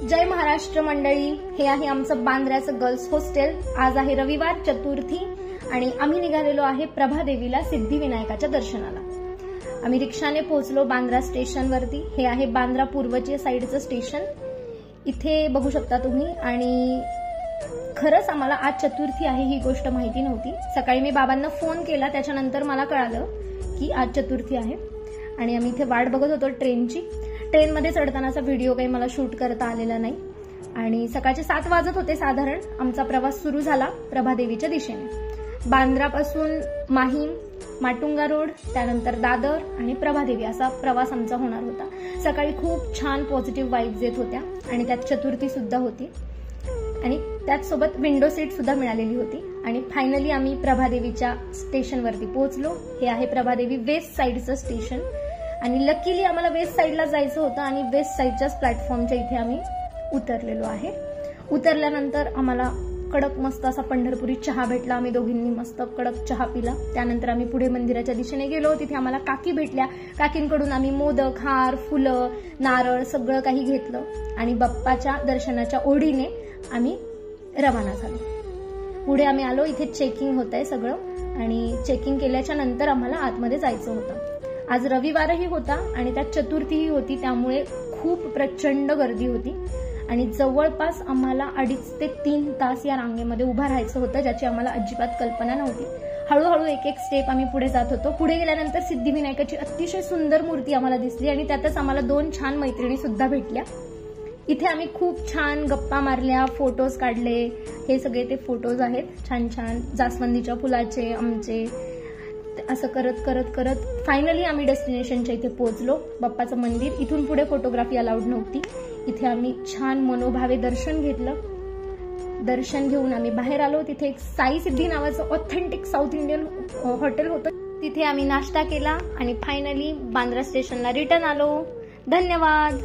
जय महाराष्ट्र मंडळी, हे आहे आमचं बांद्र्याचं गर्ल्स हॉस्टेल। आज आहे रविवार चतुर्थी आणि आम्ही निघालेलो आहे प्रभादेवीला सिद्धिविनायकाच्या दर्शनाला। आम्ही रिक्षाने पोहोचलो बांद्रा स्टेशनवरती। हे आहे बांद्रा पूर्वचे साइडचं स्टेशन, इथे बघू शकता तुम्ही। आणि खरंच आम्हाला आज चतुर्थी आहे ही गोष्ट माहिती नव्हती। सकाळी मी बाबांना फोन केला, त्याच्यानंतर मला कळालं की आज चतुर्थी आहे आणि आम्ही इथे वाट बघत होतो ट्रेनची। ट्रेनमध्ये चढतानाचा व्हिडिओ काही मला शूट करता आलेला नाही आणि सकाळचे 7 वाजत होते साधारण। आमचा प्रवास सुरू झाला प्रभादेवीच्या दिशेने। बांद्रापासून माहीम, माटुंगा रोड, त्यानंतर दादर आणि प्रभादेवी असा प्रवास आमचा होणार होता। सकाळी खूप छान पॉझिटिव्ह वाईब्स येत होत्या आणि त्यात चतुर्थी सुद्धा होती आणि त्याचसोबत विंडो सीट सुद्धा मिळालेली होती। आणि फायनली आम्ही प्रभादेवीच्या स्टेशनवरती पोहोचलो। हे आहे प्रभादेवी वेस्ट साइडचं स्टेशन आणि लकीली आम्हाला वेस्ट साइडला जायचं होतं आणि वेस्ट साइडच्याच प्लॅटफॉर्मच्या इथे आम्ही उतरलेलो आहे। उतरल्यानंतर आम्हाला कडक मस्त असा पंढरपुरी चहा भेटला। आम्ही दोघींनी मस्त कडक चहा पिला। त्यानंतर आम्ही पुढे मंदिराच्या दिशेने गेलो। तिथे आम्हाला काकी भेटल्या। काकींकडून आम्ही मोदक, हार, फुलं, नारळ सगळं काही घेतलं आणि बाप्पाच्या दर्शनाच्या ओढीने आम्ही रवाना झालो। पुढे आम्ही आलो, इथे चेकिंग होतंय सगळं आणि चेकिंग केल्याच्या नंतर आम्हाला आतमध्ये जायचं होतं। आज रविवारही होता आणि त्यात चतुर्थीही होती, त्यामुळे खूप प्रचंड गर्दी होती आणि जवळपास आम्हाला 2.5 ते 3 तास या रांगेमध्ये उभा राहायचं होतं, ज्याची आम्हाला अजिबात कल्पना नव्हती। हळूहळू एक एक स्टेप आम्ही पुढे जात होतो। पुढे गेल्यानंतर सिद्धिविनायकाची अतिशय सुंदर मूर्ती आम्हाला दिसली आणि त्यातच आम्हाला 2 छान मैत्रिणी सुद्धा भेटल्या। इथे आम्ही खूप छान गप्पा मारल्या, फोटोज काढले। हे सगळे ते फोटोज आहेत छान छान जास्वंदीच्या फुलाचे आमचे। असं करत करत करत फायनली आम्ही डेस्टिनेशनच्या इथे पोहोचलो, बाप्पाचं मंदिर। इथून पुढे फोटोग्राफी अलाउड नव्हती। इथे आम्ही छान मनोभावे दर्शन घेतलं। दर्शन घेऊन आम्ही बाहेर आलो। तिथे एक साई सिद्धी नावाचं ऑथेंटिक साऊथ इंडियन हॉटेल होतं, तिथे आम्ही नाश्ता केला आणि फायनली बांद्रा स्टेशनला रिटर्न आलो। धन्यवाद।